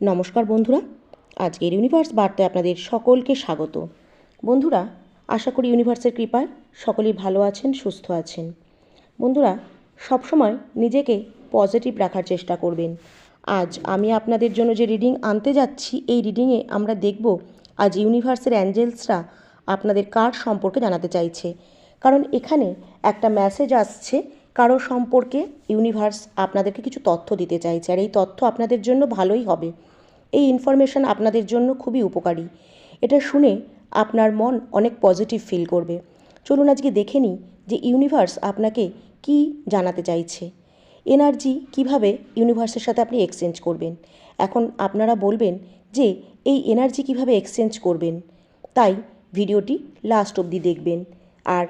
নমস্কার বন্ধুরা, আজকের ইউনিভার্স বার্তায় আপনাদের সকলকে স্বাগত। বন্ধুরা, আশা করি ইউনিভার্সের কৃপায় সকলেই ভালো আছেন, সুস্থ আছেন। বন্ধুরা, সবসময় নিজেকে পজিটিভ রাখার চেষ্টা করবেন। আজ আমি আপনাদের জন্য যে রিডিং আনতে যাচ্ছি, এই রিডিংয়ে আমরা দেখব আজ ইউনিভার্সের অ্যাঞ্জেলসরা আপনাদের কার সম্পর্কে জানাতে চাইছে। কারণ এখানে একটা মেসেজ আসছে, কারো সম্পর্কে ইউনিভার্স আপনাদেরকে কিছু তথ্য দিতে চাইছে, আর এই তথ্য আপনাদের জন্য ভালোই হবে। এই ইনফরমেশান আপনাদের জন্য খুবই উপকারী। এটা শুনে আপনার মন অনেক পজিটিভ ফিল করবে। চলুন আজকে দেখে নিই যে ইউনিভার্স আপনাকে কি জানাতে চাইছে। এনার্জি কিভাবে ইউনিভার্সের সাথে আপনি এক্সচেঞ্জ করবেন। এখন আপনারা বলবেন যে এই এনার্জি কিভাবে এক্সচেঞ্জ করবেন, তাই ভিডিওটি লাস্ট অবধি দেখবেন। আর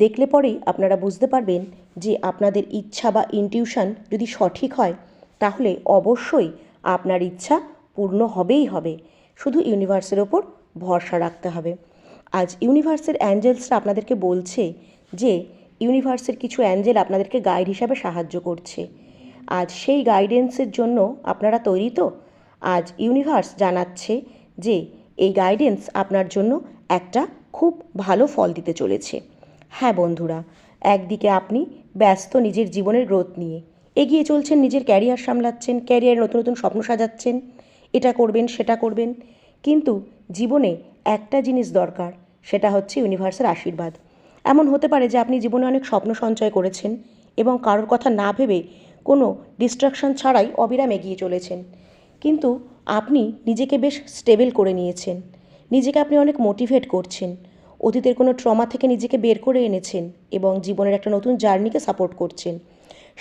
দেখলে পরেই আপনারা বুঝতে পারবেন যে আপনাদের ইচ্ছা বা ইনটিউশন যদি সঠিক হয়, তাহলে অবশ্যই আপনার ইচ্ছা পূর্ণ হবেই হবে। শুধু ইউনিভার্সের ওপর ভরসা রাখতে হবে। আজ ইউনিভার্সের অ্যাঞ্জেলসরা আপনাদেরকে বলছে যে ইউনিভার্সের কিছু অ্যাঞ্জেল আপনাদেরকে গাইড হিসাবে সাহায্য করছে। আজ সেই গাইডেন্সের জন্য আপনারা তৈরি তো? আজ ইউনিভার্স জানাচ্ছে যে এই গাইডেন্স আপনার জন্য একটা খুব ভালো ফল দিতে চলেছে। হ্যাঁ বন্ধুরা, একদিকে আপনি ব্যস্ত নিজের জীবনের গ্রোথ নিয়ে এগিয়ে চলছেন, নিজের ক্যারিয়ার সামলাচ্ছেন, ক্যারিয়ারে নতুন নতুন স্বপ্ন সাজাচ্ছেন, এটা করবেন সেটা করবেন, কিন্তু জীবনে একটা জিনিস দরকার, সেটা হচ্ছে ইউনিভার্সের আশীর্বাদ। এমন হতে পারে যে আপনি জীবনে অনেক স্বপ্ন সঞ্চয় করেছেন এবং কারোর কথা না ভেবে কোনো ডিস্ট্রাকশন ছাড়াই অবিরাম এগিয়ে চলেছেন, কিন্তু আপনি নিজেকে বেশ স্টেবল করে নিয়েছেন, নিজেকে আপনি অনেক মোটিভেট করছেন, অতীতের কোনো ট্রমা থেকে নিজেকে বের করে এনেছেন এবং জীবনের একটা নতুন জার্নিকে সাপোর্ট করছেন।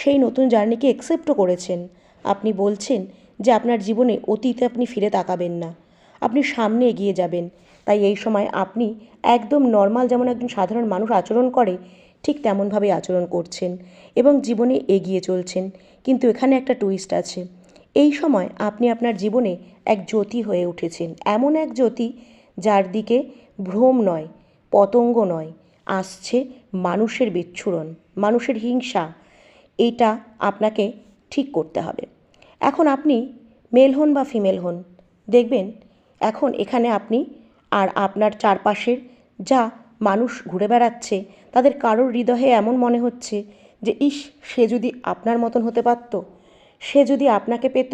সেই নতুন জার্নিকে অ্যাকসেপ্টও করেছেন। আপনি বলছেন যে আপনার জীবনে অতীতে আপনি ফিরে তাকাবেন না, আপনি সামনে এগিয়ে যাবেন। তাই এই সময় আপনি একদম নর্মাল যেমন একজন সাধারণ মানুষ আচরণ করে, ঠিক তেমনভাবেই আচরণ করছেন এবং জীবনে এগিয়ে চলছেন। কিন্তু এখানে একটা টুইস্ট আছে। এই সময় আপনি আপনার জীবনে এক জ্যোতি হয়ে উঠেছেন, এমন এক জ্যোতি যার দিকে ভ্রম নয়, পতঙ্গ নয়, আসছে মানুষের বিচ্ছুরণ, মানুষের হিংসা। এইটা আপনাকে ঠিক করতে হবে। এখন আপনি মেল হন বা ফিমেল হন, দেখবেন এখন এখানে আপনি আর আপনার চারপাশের যা মানুষ ঘুরে বেড়াচ্ছে, তাদের কারোর হৃদয়ে এমন মনে হচ্ছে যে ইস, সে যদি আপনার মতন হতে পারত, সে যদি আপনাকে পেত।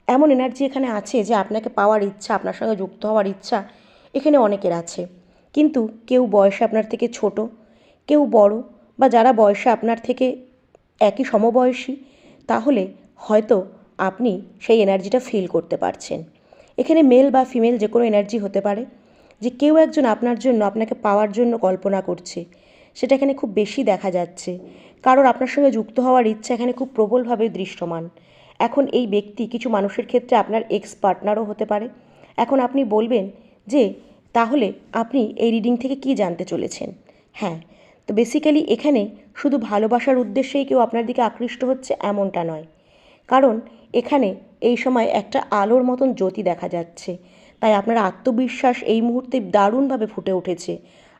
এমন এনার্জি এখানে আছে যে আপনাকে পাওয়ার ইচ্ছা, আপনার সঙ্গে যুক্ত হওয়ার ইচ্ছা এখানে অনেকের আছে। কিন্তু কেউ বয়সে আপনার থেকে ছোট, কেউ বড়, বা যারা বয়সে আপনার থেকে একই সমবয়সী, তাহলে হয়তো আপনি সেই এনার্জিটা ফিল করতে পারছেন। এখানে মেল বা ফিমেল যে কোনো এনার্জি হতে পারে, যে কেউ একজন আপনার জন্য, আপনাকে পাওয়ার জন্য কল্পনা করছে। সেটা এখানে খুব বেশি দেখা যাচ্ছে। কারোর আপনার সঙ্গে যুক্ত হওয়ার ইচ্ছা এখানে খুব প্রবলভাবে দৃশ্যমান। এখন এই ব্যক্তি কিছু মানুষের ক্ষেত্রে আপনার এক্স পার্টনারও হতে পারে। এখন আপনি বলবেন যে তাহলে আপনি এই রিডিং থেকে কী জানতে চলেছেন। হ্যাঁ, তো বেসিক্যালি এখানে শুধু ভালোবাসার উদ্দেশ্যেই কেউ আপনার দিকে আকৃষ্ট হচ্ছে এমনটা নয়, কারণ এখানে এই সময় একটা আলোর মতন জ্যোতি দেখা যাচ্ছে। তাই আপনার আত্মবিশ্বাস এই মুহূর্তে দারুণভাবে ফুটে উঠেছে।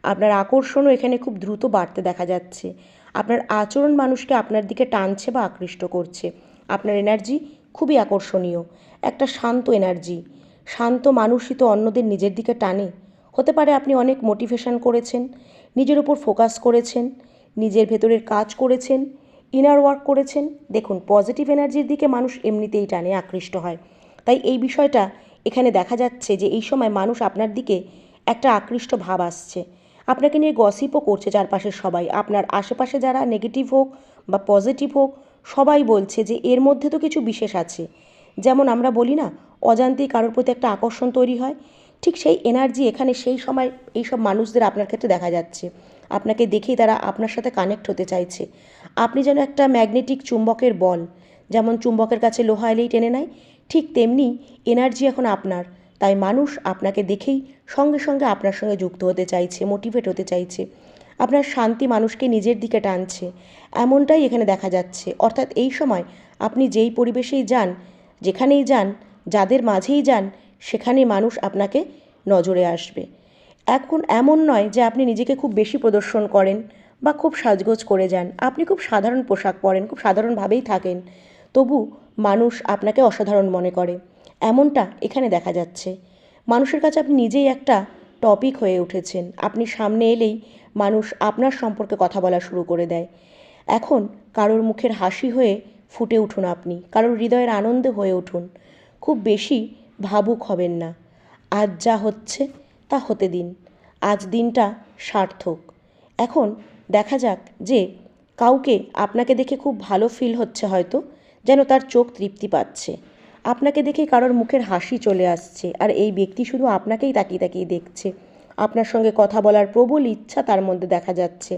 আপনার আকর্ষণও এখানে খুব দ্রুত বাড়তে দেখা যাচ্ছে। আপনার আচরণ মানুষকে আপনার দিকে টানছে বা আকৃষ্ট করছে। আপনার এনার্জি খুবই আকর্ষণীয়, একটা শান্ত এনার্জি। শান্ত মানুষই তো অন্যদের নিজের দিকে টানে। হতে পারে আপনি অনেক মোটিভেশন করেছেন, নিজের উপর ফোকাস করেছেন, নিজের ভেতরের কাজ করেছেন, ইনার ওয়ার্ক করেছেন। দেখুন, পজিটিভ এনার্জির দিকে মানুষ এমনিতেই টানে, আকৃষ্ট হয়। তাই এই বিষয়টা এখানে দেখা যাচ্ছে যে এই সময় মানুষ আপনার দিকে একটা আকৃষ্ট ভাব আসছে। আপনাকে নিয়ে গসিপও করছে চারপাশের সবাই। আপনার আশেপাশে যারা নেগেটিভ হোক বা পজিটিভ হোক, সবাই বলছে যে এর মধ্যে তো কিছু বিশেষ আছে। যেমন আমরা বলি না, অজান্তেই কারোর প্রতি একটা আকর্ষণ তৈরি হয়, ঠিক সেই এনার্জি এখানে সেই সময় এইসব মানুষদের আপনার ক্ষেত্রে দেখা যাচ্ছে। আপনাকে দেখেই তারা আপনার সাথে কানেক্ট হতে চাইছে। আপনি যেন একটা ম্যাগনেটিক চুম্বকের বল, যেমন চুম্বকের কাছে লোহা এলেই টেনে নেয়, ঠিক তেমনি এনার্জি এখন আপনার। তাই মানুষ আপনাকে দেখেই সঙ্গে সঙ্গে আপনার সঙ্গে যুক্ত হতে চাইছে, মোটিভেট হতে চাইছে। আপনার শান্তি মানুষকে নিজের দিকে টানছে, এমনটাই এখানে দেখা যাচ্ছে। অর্থাৎ এই সময় আপনি যেই পরিবেশেই যান, যেখানেই যান, যাদের মাঝেই যান, সেখানেই মানুষ আপনাকে নজরে আসবে। এখন এমন নয় যে আপনি নিজেকে খুব বেশি প্রদর্শন করেন বা খুব সাজগোজ করে যান। আপনি খুব সাধারণ পোশাক পরেন, খুব সাধারণভাবেই থাকেন, তবু মানুষ আপনাকে অসাধারণ মনে করে। এমনটা এখানে দেখা যাচ্ছে। মানুষের কাছে আপনি নিজেই একটা টপিক হয়ে উঠেছেন। আপনি সামনে এলেই মানুষ আপনার সম্পর্কে কথা বলা শুরু করে দেয়। এখন কারোর মুখের হাসি হয়ে ফুটে উঠুন আপনি, কারোর হৃদয়ের আনন্দে হয়ে উঠুন। খুব বেশি ভাবুক হবেন না। আজ যা হচ্ছে তা হতে দিন। আজ দিনটা সার্থক। এখন দেখা যাক যে কাউকে আপনাকে দেখে খুব ভালো ফিল হচ্ছে, হয়তো যেন তার চোখ তৃপ্তি পাচ্ছে। আপনাকে দেখে কারোর মুখের হাসি চলে আসছে, আর এই ব্যক্তি শুধু আপনাকেই তাকিয়ে তাকিয়ে দেখছে। আপনার সঙ্গে কথা বলার প্রবল ইচ্ছা তার মধ্যে দেখা যাচ্ছে,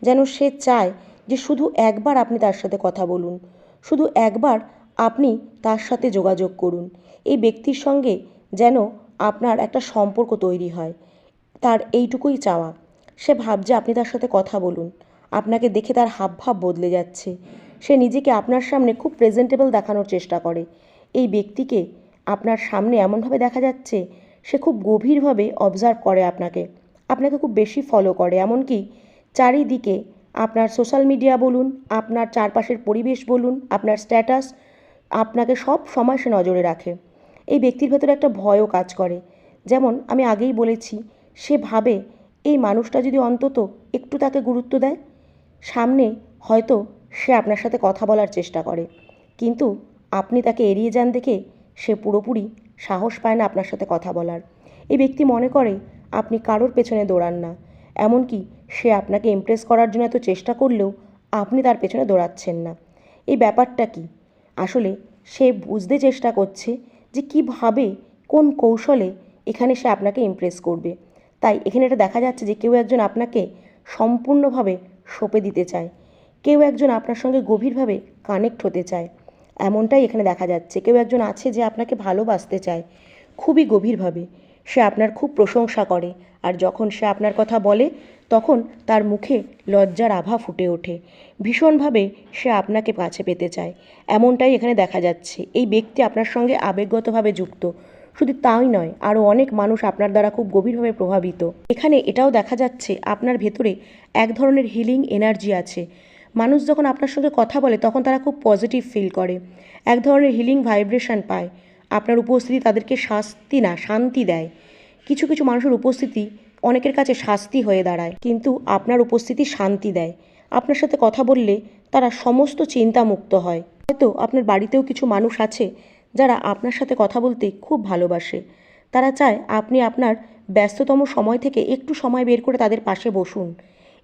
যেন সে চায় যে শুধু একবার আপনি তার সাথে কথা বলুন, শুধু একবার আপনি তার সাথে যোগাযোগ করুন। এই ব্যক্তির সঙ্গে যেন আপনার একটা সম্পর্ক তৈরি হয়, তার এইটুকুই চাওয়া। সে ভাবছে আপনি তার সাথে কথা বলুন। আপনাকে দেখে তার হাবভাব বদলে যাচ্ছে। সে নিজেকে আপনার সামনে খুব প্রেজেন্টেবল দেখানোর চেষ্টা করে। এই ব্যক্তিকে আপনার সামনে এমনভাবে দেখা যাচ্ছে, সে খুব গভীরভাবে অবজার্ভ করে আপনাকে, আপনাকে খুব বেশি ফলো করে। এমনকি চারিদিকে আপনার সোশ্যাল মিডিয়া বলুন, আপনার চারপাশের পরিবেশ বলুন, আপনার স্ট্যাটাস, আপনাকে সব সময় সে নজরে রাখে। এই ব্যক্তির ভেতরে একটা ভয়ও কাজ করে। যেমন আমি আগেই বলেছি, সে ভাবে এই মানুষটা যদি অন্তত একটু তাকে গুরুত্ব দেয়, সামনে হয়তো সে আপনার সাথে কথা বলার চেষ্টা করে। কিন্তু আপনি তাকে এড়িয়ে যান দেখে সে পুরোপুরি সাহস পায় না আপনার সাথে কথা বলার। এই ব্যক্তি মনে করে আপনি কারোর পেছনে দৌড়ান না। এমনকি সে আপনাকে ইমপ্রেস করার জন্য এত চেষ্টা করলেও আপনি তার পেছনে দৌড়াচ্ছেন না। এই ব্যাপারটা কি? আসলে সে বুঝতে চেষ্টা করছে যে কীভাবে, কোন কৌশলে এখানে সে আপনাকে ইমপ্রেস করবে। তাই এখানে এটা দেখা যাচ্ছে যে কেউ একজন আপনাকে সম্পূর্ণভাবে সঁপে দিতে চায়, কেউ একজন আপনার সঙ্গে গভীরভাবে কানেক্ট হতে চায়। এমনটাই এখানে দেখা যাচ্ছে। কেউ একজন আছে যে আপনাকে ভালোবাসতে চায় খুবই গভীরভাবে। সে আপনার খুব প্রশংসা করে, আর যখন সে আপনার কথা বলে তখন তার মুখে লজ্জার আভা ফুটে ওঠে। ভীষণভাবে সে আপনাকে কাছে পেতে চায়, এমনটাই এখানে দেখা যাচ্ছে। এই ব্যক্তি আপনার সঙ্গে আবেগগতভাবে যুক্ত। শুধু তাই নয়, আরও অনেক মানুষ আপনার দ্বারা খুব গভীরভাবে প্রভাবিত। এখানে এটাও দেখা যাচ্ছে আপনার ভেতরে এক ধরনের হিলিং এনার্জি আছে। মানুষ যখন আপনার সঙ্গে কথা বলে তখন তারা খুব পজিটিভ ফিল করে, এক ধরনের হিলিং ভাইব্রেশন পায়। আপনার উপস্থিতি তাদেরকে শান্তি দেয়। কিছু কিছু মানুষের উপস্থিতি অনেকের কাছে শাস্তি হয়ে দাঁড়ায়, কিন্তু আপনার উপস্থিতি শান্তি দেয়। আপনার সাথে কথা বললে তারা সমস্ত চিন্তামুক্ত হয়। হয়তো আপনার বাড়িতেও কিছু মানুষ আছে যারা আপনার সাথে কথা বলতে খুব ভালোবাসে। তারা চায় আপনি আপনার ব্যস্ততম সময় থেকে একটু সময় বের করে তাদের পাশে বসুন।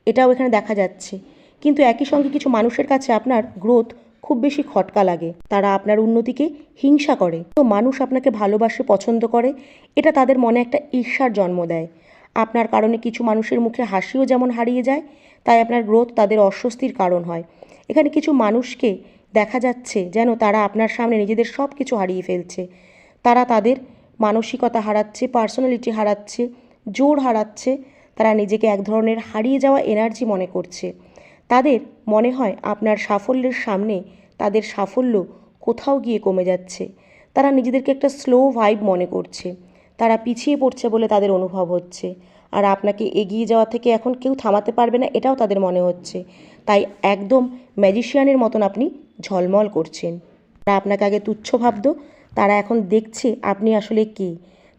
এটাও এখানে দেখা যাচ্ছে। কিন্তু একই সঙ্গে কিছু মানুষের কাছে আপনার গ্রোথ খুব বেশি খটকা লাগে। তারা আপনার উন্নতিকে হিংসা করে। তো মানুষ আপনাকে ভালোবাসে, পছন্দ করে, এটা তাদের মনে একটা ঈর্ষার জন্ম দেয়। আপনার কারণে কিছু মানুষের মুখে হাসিও যেমন হারিয়ে যায়, তাই আপনার গ্রোথ তাদের অস্বস্তির কারণ হয়। এখানে কিছু মানুষকে দেখা যাচ্ছে যেন তারা আপনার সামনে নিজেদের সব কিছু হারিয়ে ফেলছে। তারা তাদের মানসিকতা হারাচ্ছে, পার্সোনালিটি হারাচ্ছে, জোর হারাচ্ছে। তারা নিজেকে এক ধরনের হারিয়ে যাওয়া এনার্জি মনে করছে। তাদের মনে হয় আপনার সাফল্যের সামনে তাদের সাফল্য কোথাও গিয়ে কমে যাচ্ছে। তারা নিজেদেরকে একটা স্লো ভাইব মনে করছে। তারা পিছিয়ে পড়ছে বলে তাদের অনুভব হচ্ছে। আর আপনাকে এগিয়ে যাওয়া থেকে এখন কেউ থামাতে পারবে না, এটাও তাদের মনে হচ্ছে। তাই একদম ম্যাজিশিয়ানের মতন আপনি ঝলমল করছেন। তারা আপনাকে আগে তুচ্ছ ভাবত, তারা এখন দেখছে আপনি আসলে কী।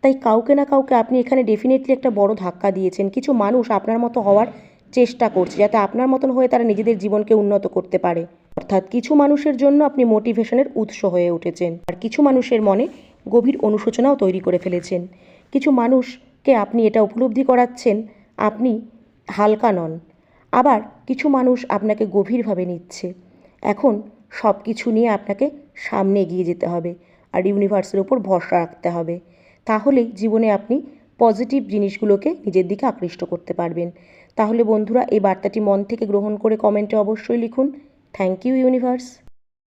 তাই কাউকে না কাউকে আপনি এখানে ডেফিনেটলি একটা বড় ধাক্কা দিয়েছেন। কিছু মানুষ আপনার মতো হওয়ার চেষ্টা করছে, যাতে আপনার মতন হয়ে তারা নিজেদের জীবনকে উন্নত করতে পারে। অর্থাৎ কিছু মানুষের জন্য আপনি মোটিভেশনের উৎস হয়ে উঠেছেন, আর কিছু মানুষের মনে গভীর অনুশোচনাও তৈরি করে ফেলেছেন। কিছু মানুষকে আপনি এটা উপলব্ধি করাচ্ছেন আপনি হালকা নন। আবার কিছু মানুষ আপনাকে গভীরভাবে নিচ্ছে। এখন সব কিছু নিয়ে আপনাকে সামনে এগিয়ে যেতে হবে, আর ইউনিভার্সের ওপর ভরসা রাখতে হবে। তাহলেই জীবনে আপনি পজিটিভ জিনিসগুলোকে নিজের দিকে আকৃষ্ট করতে পারবেন। তাহলে বন্ধুরা, এই বার্তাটি মন থেকে গ্রহণ করে কমেন্টে অবশ্যই লিখুন, থ্যাংক ইউ ইউনিভার্স।